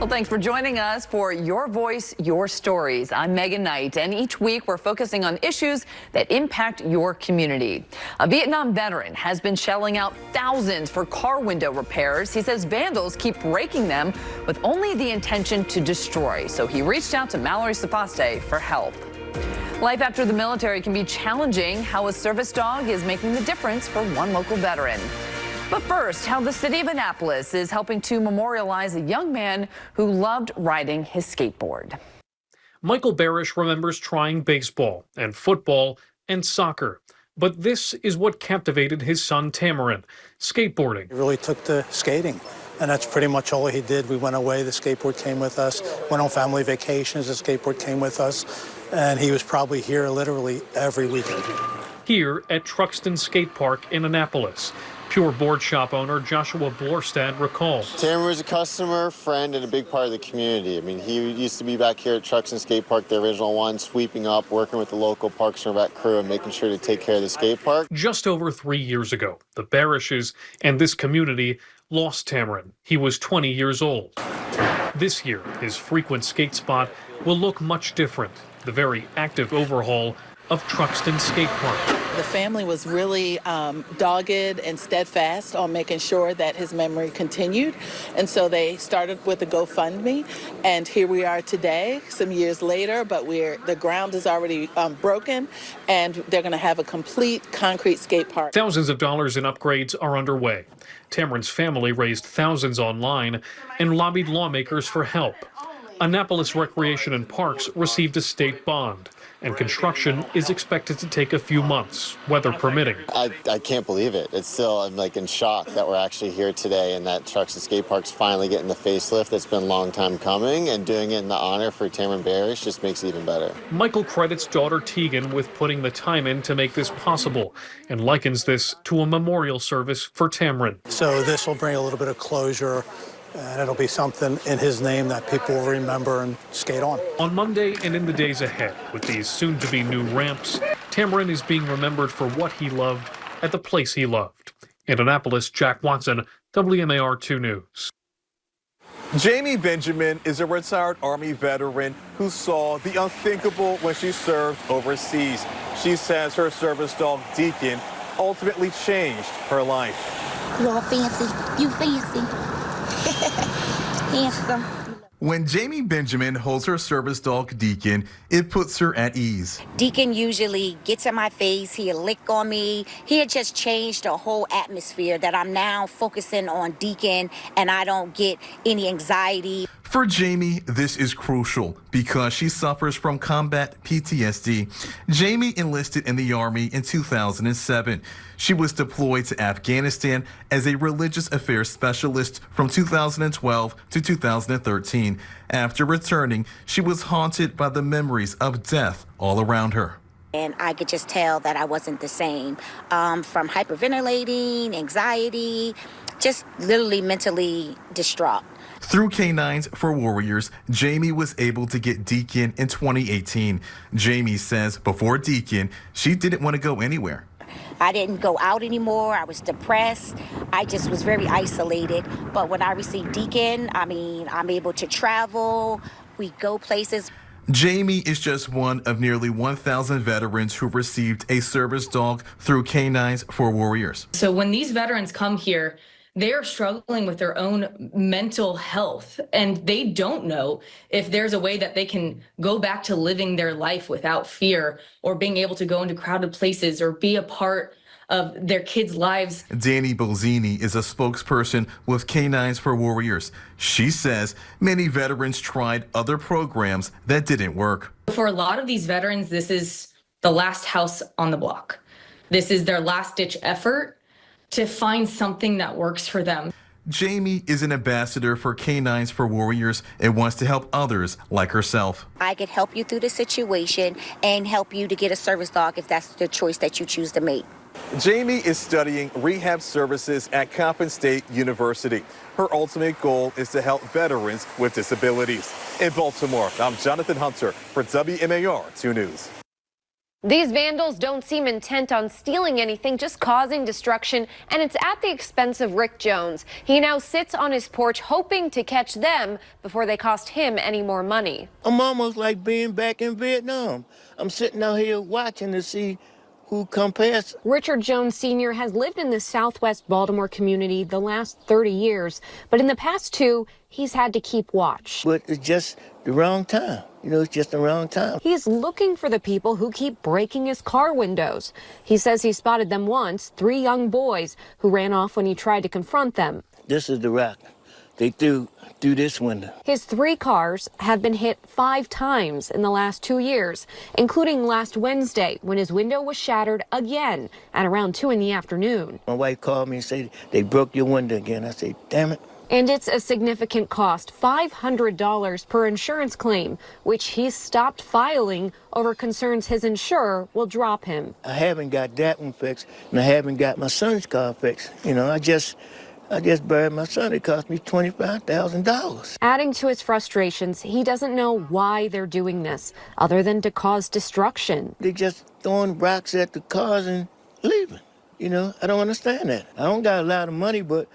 Well, thanks for joining us for Your Voice, Your Stories. I'm Megan Knight, and each week we're focusing on issues that impact your community. A Vietnam veteran has been shelling out thousands for car window repairs. He says vandals keep breaking them with only the intention to destroy. So he reached out to Mallory Sapaste for help. Life after the military can be challenging. How a service dog is making the difference for one local veteran. But first, how the city of Annapolis is helping to memorialize a young man who loved riding his skateboard. Michael Barish remembers trying baseball and football and soccer. But this is what captivated his son Tamarin, skateboarding. He really took to skating, and that's pretty much all he did. We went away, the skateboard came with us. Went on family vacations, the skateboard came with us. And he was probably here literally every weekend. Here at Truxton Skate Park in Annapolis, Pure Board Shop owner Joshua Blorstad recalls. Tamarin was a customer, friend, and a big part of the community. I mean, he used to be back here at Truxton Skate Park, the original one, sweeping up, working with the local Parks and Rec crew and making sure to take care of the skate park. Just over 3 years ago, the Barishes and this community lost Tamarin. He was 20 years old. This year, his frequent skate spot will look much different. The very active overhaul of Truxton Skate Park. The family was really dogged and steadfast on making sure that his memory continued. And so they started with a GoFundMe. And here we are today, some years later, but the ground is already broken, and they're going to have a complete concrete skate park. Thousands of dollars in upgrades are underway. Tamarin's family raised thousands online and lobbied lawmakers for help. Annapolis Recreation and Parks received a state bond, and construction is expected to take a few months, weather permitting. I can't believe it. It's still, I'm like in shock that we're actually here today and that Truxton Skate Park's finally getting the facelift that's been a long time coming, and doing it in the honor for Tamarin Barish just makes it even better. Michael credits daughter Tegan with putting the time in to make this possible and likens this to a memorial service for Tamarin. So this will bring a little bit of closure, and it'll be something in his name that people will remember and skate on. On Monday and in the days ahead, with these soon-to-be new ramps, Tamarin is being remembered for what he loved at the place he loved. In Annapolis, Jack Watson, WMAR 2 News. Jamie Benjamin is a retired Army veteran who saw the unthinkable when she served overseas. She says her service dog, Deacon, ultimately changed her life. You all fancy? You fancy? Handsome. When Jamie Benjamin holds her service dog Deacon, it puts her at ease. Deacon usually gets in my face, he'll lick on me. He had just changed the whole atmosphere that I'm now focusing on Deacon, and I don't get any anxiety. For Jamie, this is crucial because she suffers from combat PTSD. Jamie enlisted in the Army in 2007. She was deployed to Afghanistan as a religious affairs specialist from 2012 to 2013. After returning, she was haunted by the memories of death all around her. And I could just tell that I wasn't the same, from hyperventilating, anxiety, just literally mentally distraught. Through Canines for Warriors, Jamie was able to get Deacon in 2018. Jamie says before Deacon, she didn't want to go anywhere. I didn't go out anymore. I was depressed. I just was very isolated. But when I received Deacon, I mean, I'm able to travel. We go places. Jamie is just one of nearly 1,000 veterans who received a service dog through Canines for Warriors. So when these veterans come here, they are struggling with their own mental health, and they don't know if there's a way that they can go back to living their life without fear, or being able to go into crowded places or be a part of their kids' lives. Danny Bolzini is a spokesperson with Canines for Warriors. She says many veterans tried other programs that didn't work. For a lot of these veterans, this is the last house on the block. This is their last-ditch effort to find something that works for them. Jamie is an ambassador for Canines for Warriors and wants to help others like herself. I could help you through the situation and help you to get a service dog if that's the choice that you choose to make. Jamie is studying rehab services at Coppin State University. Her ultimate goal is to help veterans with disabilities. In Baltimore, I'm Jonathan Hunter for WMAR 2 News. These vandals don't seem intent on stealing anything, just causing destruction, and it's at the expense of Rick Jones. He now sits on his porch hoping to catch them before they cost him any more money. I'm almost like being back in Vietnam. I'm sitting out here watching to see who come past. Richard Jones Sr. has lived in the southwest Baltimore community the last 30 years, but in the past 2, he's had to keep watch. But it's just the wrong time. You know, it's just the wrong time. He's looking for the people who keep breaking his car windows. He says he spotted them once, 3 young boys who ran off when he tried to confront them. This is the rock. They threw this window. His 3 cars have been hit 5 times in the last 2 years, including last Wednesday when his window was shattered again at around 2 in the afternoon. My wife called me and said, they broke your window again. I said, damn it. And it's a significant cost, $500 per insurance claim, which he's stopped filing over concerns his insurer will drop him. I haven't got that one fixed, and I haven't got my son's car fixed. You know, I just buried my son. It cost me $25,000. Adding to his frustrations, he doesn't know why they're doing this, other than to cause destruction. They just throwing rocks at the cars and leaving. You know, I don't understand that. I don't got a lot of money, but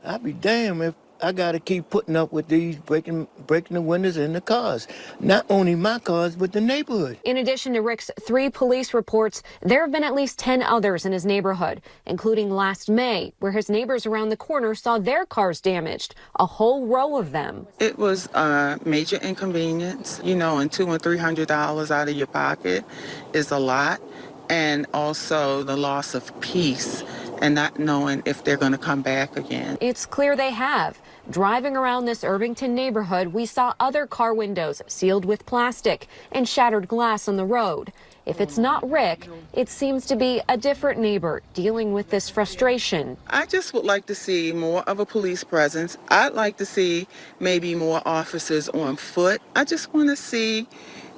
I'd be damned if I got to keep putting up with these breaking the windows in the cars. Not only my cars, but the neighborhood. In addition to Rick's 3 police reports, there have been at least 10 others in his neighborhood, including last May, where his neighbors around the corner saw their cars damaged, a whole row of them. It was a major inconvenience, you know, and $200 and $300 out of your pocket is a lot. And also the loss of peace and not knowing if they're going to come back again. It's clear they have. Driving around this Irvington neighborhood, we saw other car windows sealed with plastic and shattered glass on the road. If it's not Rick, it seems to be a different neighbor dealing with this frustration. I just would like to see more of a police presence. I'd like to see maybe more officers on foot. I just want to see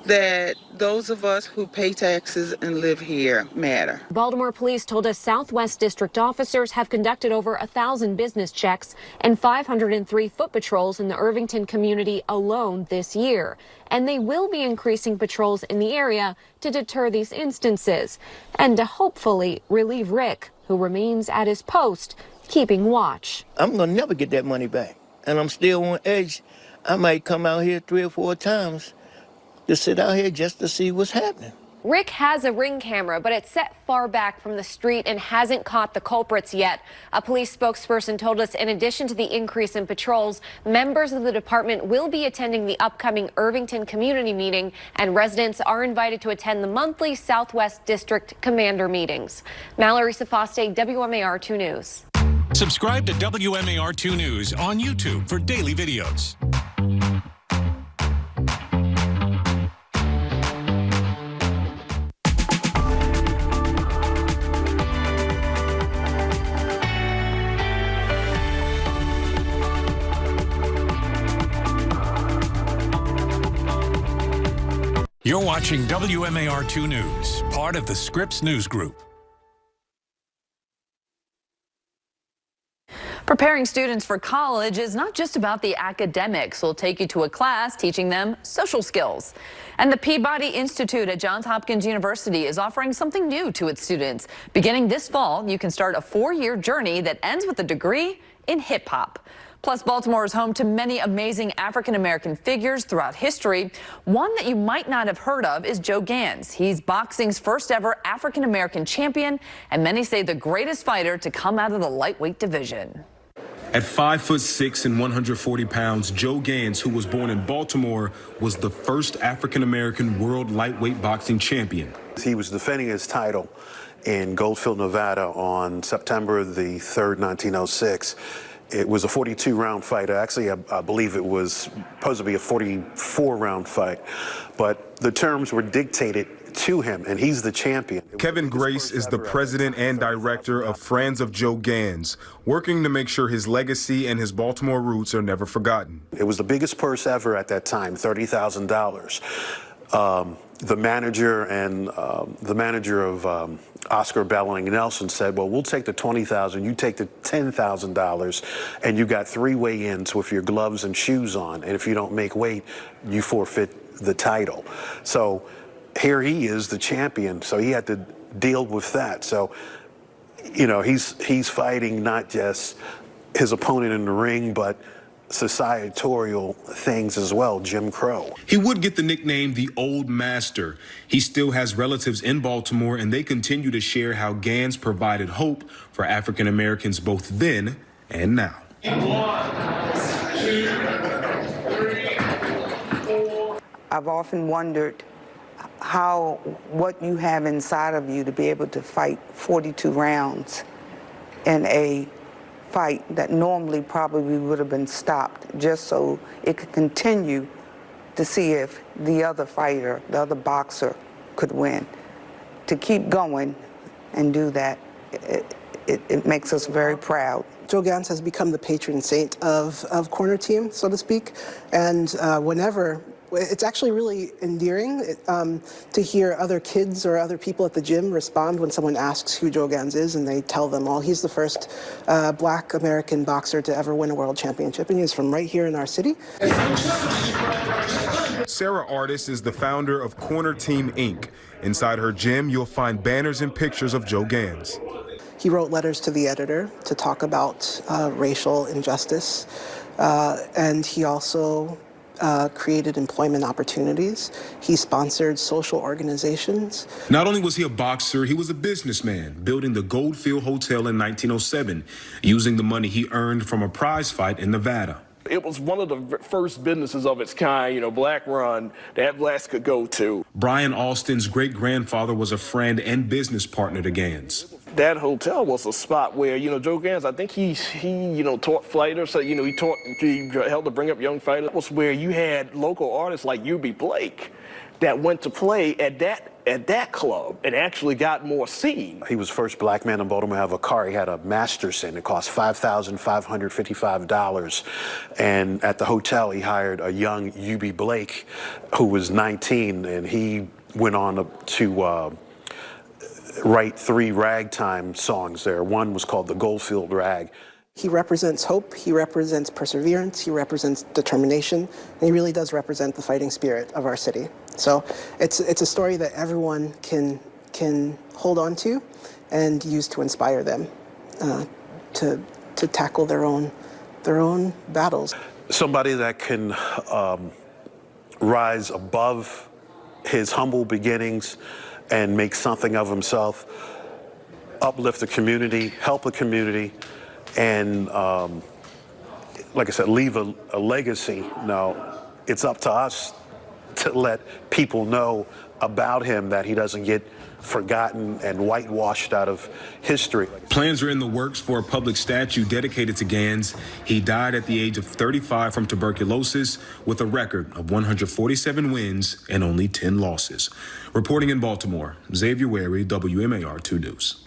that those of us who pay taxes and live here matter. Baltimore police told us Southwest District officers have conducted over 1,000 business checks and 503 foot patrols in the Irvington community alone this year. And they will be increasing patrols in the area to deter these instances and to hopefully relieve Rick, who remains at his post, keeping watch. I'm going to never get that money back. And I'm still on edge. I might come out here 3 or 4 times to sit out here just to see what's happening. Rick has a Ring camera, but it's set far back from the street and hasn't caught the culprits yet. A police spokesperson told us in addition to the increase in patrols, members of the department will be attending the upcoming Irvington community meeting, and residents are invited to attend the monthly Southwest District Commander meetings. Mallory Safaste, WMAR 2 News. Subscribe to WMAR 2 News on YouTube for daily videos. You're watching WMAR 2 News, part of the Scripps News Group. Preparing students for college is not just about the academics. We'll take you to a class teaching them social skills. And the Peabody Institute at Johns Hopkins University is offering something new to its students. Beginning this fall, you can start a 4-year journey that ends with a degree in hip hop. Plus, Baltimore is home to many amazing African-American figures throughout history. One that you might not have heard of is Joe Gans. He's boxing's first ever African-American champion, and many say the greatest fighter to come out of the lightweight division. At 5'6" and 140 pounds, Joe Gans, who was born in Baltimore, was the first African-American world lightweight boxing champion. He was defending his title in Goldfield, Nevada on September the 3rd, 1906. It was a 42-round fight. Actually, I believe it was supposed to be a 44-round fight. But the terms were dictated to him, and he's the champion. Kevin Grace is the president and director of Friends of Joe Gans, working to make sure his legacy and his Baltimore roots are never forgotten. It was the biggest purse ever at that time, $30,000. The manager of Oscar Bellowing Nelson said, well, we'll take the $20,000, you take the $10,000, and you got 3 weigh-ins with your gloves and shoes on. And if you don't make weight, you forfeit the title. So here he is, the champion, so he had to deal with that. So, you know, he's fighting not just his opponent in the ring, but societal things as well, Jim Crow. He would get the nickname the Old Master. He still has relatives in Baltimore, and they continue to share how Gans provided hope for African Americans both then and now. 1, 2, 3, 4. I've often wondered what you have inside of you to be able to fight 42 rounds in a fight that normally probably would have been stopped, just so it could continue to see if the other fighter, the other boxer, could win. To keep going and do that, it makes us very proud. Joe Gans has become the patron saint of corner team, so to speak, and whenever, it's actually really endearing to hear other kids or other people at the gym respond when someone asks who Joe Gans is, and they tell them, oh, he's the first black American boxer to ever win a world championship, and he's from right here in our city. Sarah Artis is the founder of Corner Team Inc. Inside her gym, you'll find banners and pictures of Joe Gans. He wrote letters to the editor to talk about racial injustice, and he also created employment opportunities. He sponsored social organizations. Not only was he a boxer, he was a businessman, building the Goldfield Hotel in 1907, using the money he earned from a prize fight in Nevada. It was one of the first businesses of its kind, you know, black run, that blacks could go to. Brian Alston's great-grandfather was a friend and business partner to Gans. That hotel was a spot where, you know, Joe Gans, I think he taught fighters, so, he helped to bring up young fighters. It was where you had local artists like Eubie Blake that went to play at that club and actually got more seen. He was the first black man in Baltimore to have a car. He had a Masterson. It cost $5,555. And at the hotel, he hired a young Eubie Blake, who was 19, and he went on to write 3 ragtime songs there. One was called the Goldfield Rag. He represents hope, he represents perseverance, he represents determination, and he really does represent the fighting spirit of our city. So it's a story that everyone can hold on to and use to inspire them to tackle their own battles. Somebody that can rise above his humble beginnings and make something of himself, uplift the community, help the community, and like I said, leave a legacy. Now, it's up to us to let people know about him, that he doesn't get forgotten and whitewashed out of history. Plans are in the works for a public statue dedicated to Gans. He died at the age of 35 from tuberculosis with a record of 147 wins and only 10 losses. Reporting in Baltimore, Xavier Wary, WMAR 2 News.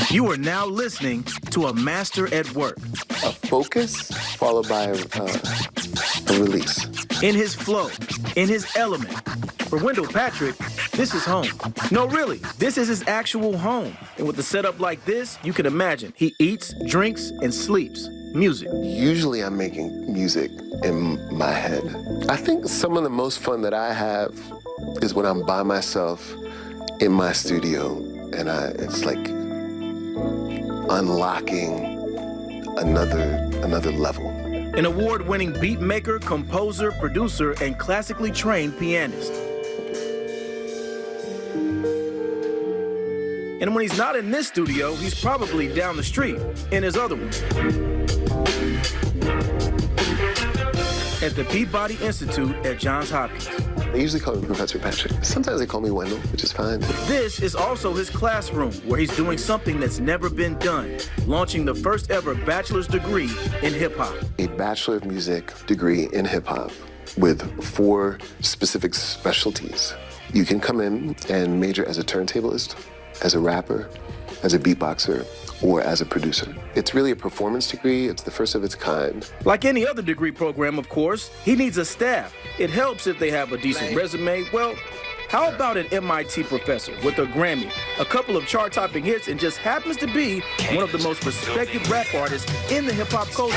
You are now listening to A Master at Work. A focus followed by a release. In his flow, in his element. For Wendell Patrick, this is home. No, really, this is his actual home. And with a setup like this, you can imagine he eats, drinks, and sleeps music. Usually I'm making music in my head. I think some of the most fun that I have is when I'm by myself in my studio, and it's like unlocking another level. An award-winning beat maker, composer, producer, and classically trained pianist. And when he's not in this studio, he's probably down the street in his other one. At the Peabody Institute at Johns Hopkins. They usually call me Professor Patrick. Sometimes they call me Wendell, which is fine. This is also his classroom, where he's doing something that's never been done, launching the first ever bachelor's degree in hip-hop. A Bachelor of Music degree in hip-hop with 4 specific specialties. You can come in and major as a turntablist, as a rapper, as a beatboxer, or as a producer. It's really a performance degree. It's the first of its kind. Like any other degree program, of course, he needs a staff. It helps if they have a decent resume. Well, how about an MIT professor with a Grammy, a couple of chart-topping hits, and just happens to be one of the most respected rap artists in the hip-hop culture?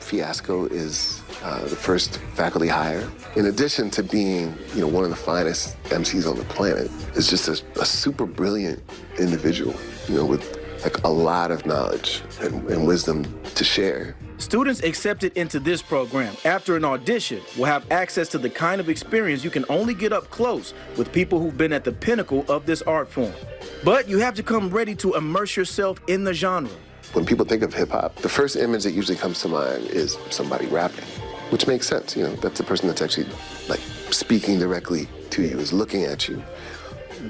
Fiasco is the first faculty hire. In addition to being, one of the finest MCs on the planet, is just a super brilliant individual, with like a lot of knowledge and wisdom to share. Students accepted into this program after an audition will have access to the kind of experience you can only get up close with people who've been at the pinnacle of this art form. But you have to come ready to immerse yourself in the genre. When people think of hip hop, the first image that usually comes to mind is somebody rapping, which makes sense. That's the person that's actually like speaking directly to you, is looking at you.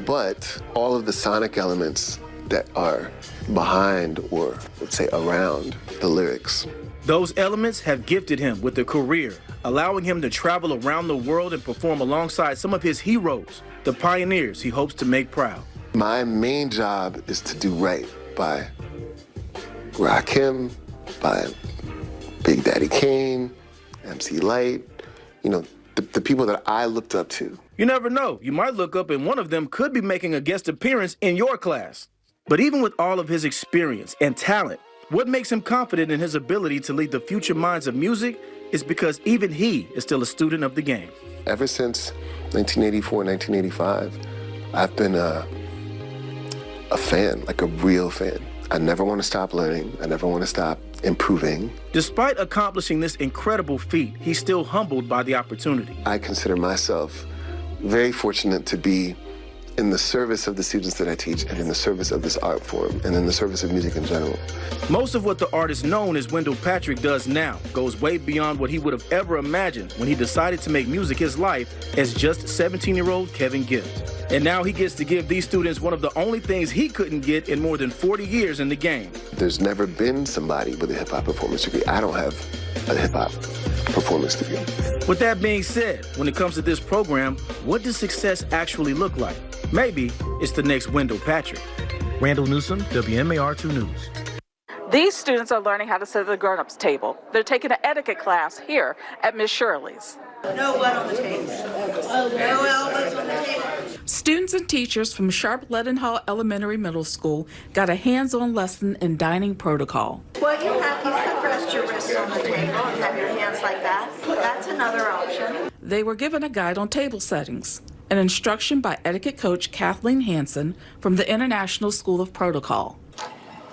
But all of the sonic elements that are behind, or let's say around, the lyrics. Those elements have gifted him with a career, allowing him to travel around the world and perform alongside some of his heroes, the pioneers he hopes to make proud. My main job is to do right by Rakim, by Big Daddy Kane, MC Lyte, the people that I looked up to. You never know. You might look up and one of them could be making a guest appearance in your class. But even with all of his experience and talent, what makes him confident in his ability to lead the future minds of music is because even he is still a student of the game. Ever since 1984, 1985, I've been a fan, like a real fan. I never want to stop learning. I never want to stop improving. Despite accomplishing this incredible feat, he's still humbled by the opportunity. I consider myself very fortunate to be in the service of the students that I teach, and in the service of this art form, and in the service of music in general. Most of what the artist known as Wendell Patrick does now goes way beyond what he would have ever imagined when he decided to make music his life as just 17-year-old Kevin Gift. And now he gets to give these students one of the only things he couldn't get in more than 40 years in the game. There's never been somebody with a hip-hop performance degree. I don't have a hip-hop performance degree. With that being said, when it comes to this program, what does success actually look like? Maybe it's the next Wendell Patrick. Randall Newsom, WMAR2 News. These students are learning how to sit at the grown-ups table. They're taking an etiquette class here at Miss Shirley's. No what on the table? No elbows on the table. Students and teachers from Sharp Leadenhall Elementary Middle School got a hands-on lesson in dining protocol. Well, you could rest your wrists on the table and have your hands like that. That's another option. They were given a guide on table settings, an instruction by etiquette coach Kathleen Hansen from the International School of Protocol.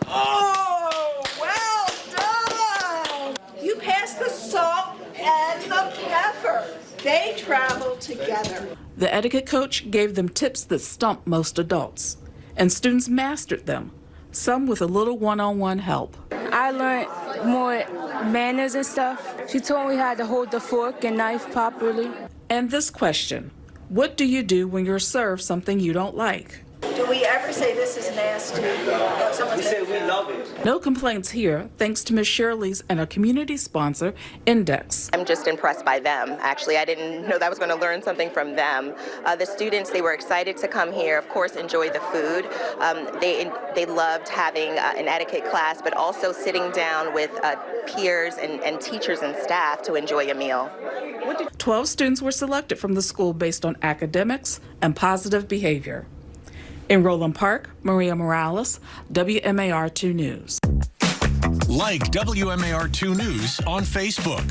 Oh, well done! You passed the salt and the pepper. They travel together. The etiquette coach gave them tips that stumped most adults, and students mastered them, some with a little one-on-one help. I learned more manners and stuff. She told me how to hold the fork and knife properly. And this question: what do you do when you're served something you don't like? Do we ever say this is nasty? We say we love it. No complaints here, thanks to Miss Shirley's and a community sponsor, Index. I'm just impressed by them. Actually, I didn't know that I was going to learn something from them. The students, they were excited to come here, of course, enjoy the food. They loved having an etiquette class, but also sitting down with peers and teachers and staff to enjoy a meal. 12 students were selected from the school based on academics and positive behavior. In Roland Park, Maria Morales, WMAR2 News. Like WMAR2 News on Facebook.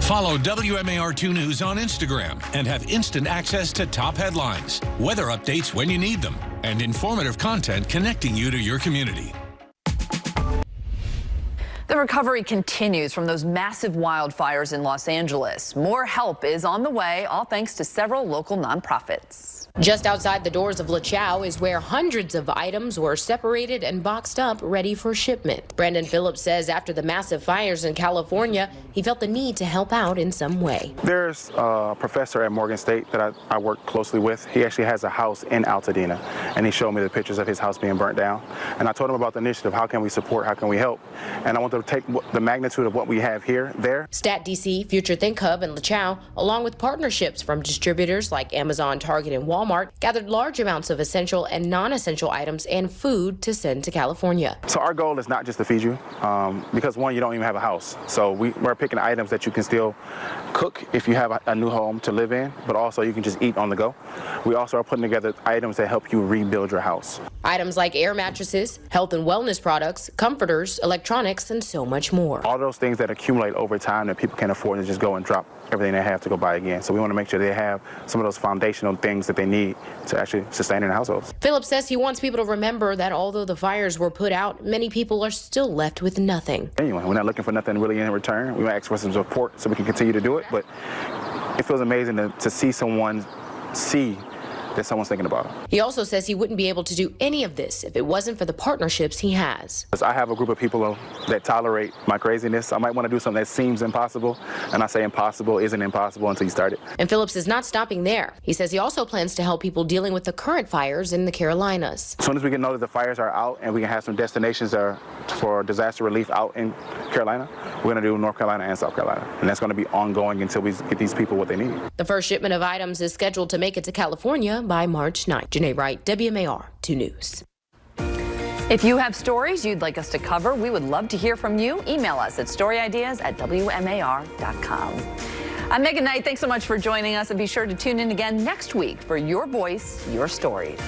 Follow WMAR2 News on Instagram and have instant access to top headlines, weather updates when you need them, and informative content connecting you to your community. The recovery continues from those massive wildfires in Los Angeles. More help is on the way, all thanks to several local nonprofits. Just outside the doors of La Chow is where hundreds of items were separated and boxed up, ready for shipment. Brandon Phillips says after the massive fires in California, he felt the need to help out in some way. There's a professor at Morgan State that I work closely with. He actually has a house in Altadena, and he showed me the pictures of his house being burnt down. And I told him about the initiative, how can we support, how can we help? And I want to to take the magnitude of what we have here, there. Stat DC, Future Think Hub, and LaChow, along with partnerships from distributors like Amazon, Target, and Walmart, gathered large amounts of essential and non-essential items and food to send to California. So our goal is not just to feed you, because one, you don't even have a house. So we're picking items that you can still cook if you have a new home to live in, but also you can just eat on the go. We also are putting together items that help you rebuild your house. Items like air mattresses, health and wellness products, comforters, electronics, and so much more. All those things that accumulate over time that people can't afford to just go and drop everything they have to go buy again. So we want to make sure they have some of those foundational things that they need to actually sustain their households. Phillips says he wants people to remember that although the fires were put out, many people are still left with nothing. Anyway, we're not looking for nothing really in return. We might ask for some support so we can continue to do it, but it feels amazing to see someone see that someone's thinking about him. He also says he wouldn't be able to do any of this if it wasn't for the partnerships he has. I have a group of people that tolerate my craziness. I might want to do something that seems impossible, and I say impossible isn't impossible until you start it. And Phillips is not stopping there. He says he also plans to help people dealing with the current fires in the Carolinas. As soon as we can know that the fires are out and we can have some destinations for disaster relief out in Carolina, we're going to do North Carolina and South Carolina. And that's going to be ongoing until we get these people what they need. The first shipment of items is scheduled to make it to California by March 9th. Janae Wright, WMAR 2 News. If you have stories you'd like us to cover, we would love to hear from you. Email us at storyideas@wmar.com. I'm Megan Knight. Thanks so much for joining us, and be sure to tune in again next week for Your Voice, Your Stories.